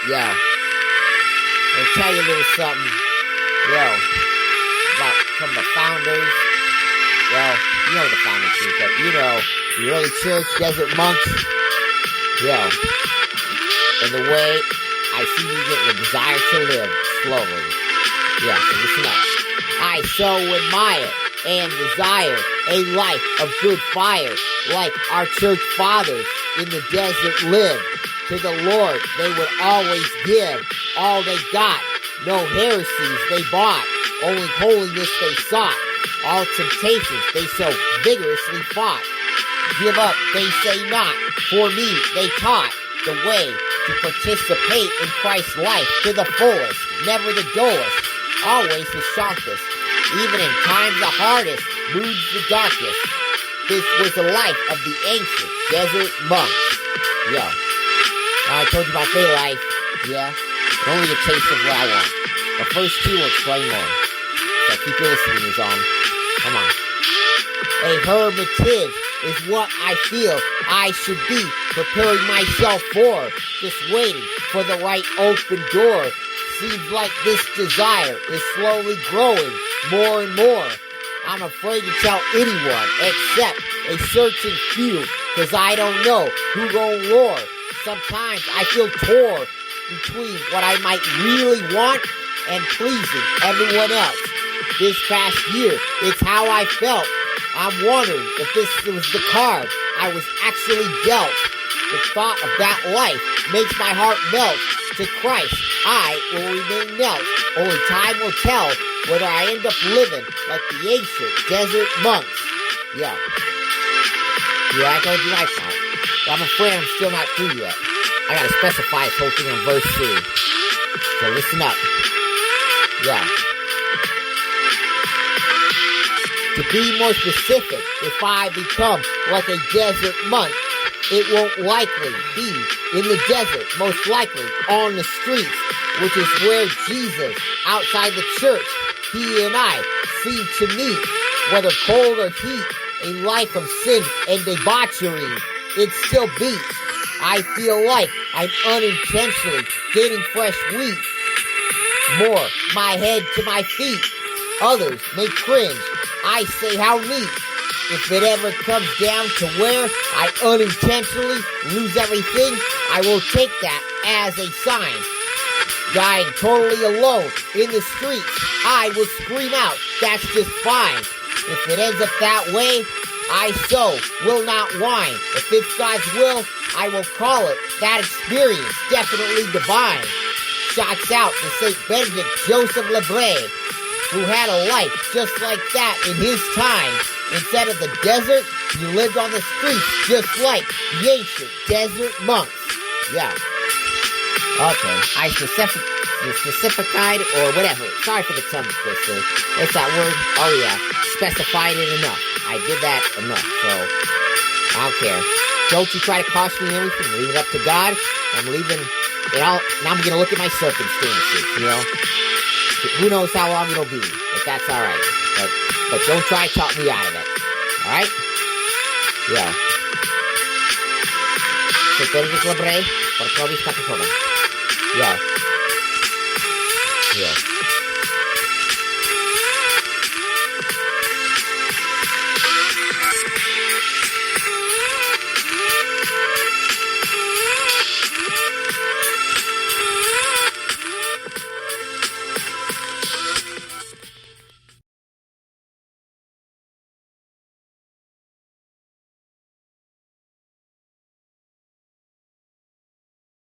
Yo, I'll tell you a little something, yo, about some of the founders. Well, you know the founders, but you know, the early church, desert monks, yo, and the way I see you getting the desire to live slowly. Yeah, so listen up. I so admire and desire a life of good fire, like our church fathers in the desert lived. To the Lord they would always give all they got. No heresies they bought, only holiness they sought. All temptations they so vigorously fought. Give up they say not, for me they taught the way to participate in Christ's life to the fullest, never the dullest, always the sharpest, even in times the hardest, moods the darkest. This was the life of the ancient desert monks. Yo, I told you about their life, yeah, only a taste of what I want. The first two will explain more, so keep listening, on. Come on. A hermitage is what I feel I should be, preparing myself for, just waiting for the right open door. Seems like this desire is slowly growing more and more. I'm afraid to tell anyone except a certain few, cause I don't know who gon' roar. Sometimes I feel torn between what I might really want and pleasing everyone else. This past year, it's how I felt. I'm wondering if this was the card I was actually dealt. The thought of that life makes my heart melt. To Christ, I will remain knelt. Only time will tell whether I end up living like the ancient desert monks. Yeah, I told you my part. But I'm afraid I'm still not through yet. I gotta specify this whole thing in verse 3. So listen up. Yeah. To be more specific, if I become like a desert monk, it won't likely be in the desert, most likely on the streets, which is where Jesus, outside the church, he and I seem to meet. Whether cold or heat, a life of sin and debauchery, it still beats. I feel like I'm unintentionally gaining fresh wheat. More, my head to my feet. Others may cringe. I say how neat. If it ever comes down to where I unintentionally lose everything, I will take that as a sign. Dying totally alone in the streets, I will scream out, that's just fine. If it ends up that way, I so will not whine. If it's God's will, I will call it that experience definitely divine. Shouts out to St. Benedict Joseph Lebre, who had a life just like that in his time. Instead of the desert, he lived on the streets just like the ancient desert monks. Yeah. Okay. I specified or whatever. Sorry for the tongue twister. What's that word? Oh yeah. Specified it enough. I did that enough. So, I don't care. Don't you try to cost me anything. Leave it up to God. I'm leaving it all. Now I'm going to look at my circumstances, you know. Who knows how long it'll be. But that's alright. But don't try to talk me out of it. Alright? Yeah. Se Benedict Lebre, por todo está que joven. Yeah. Yeah.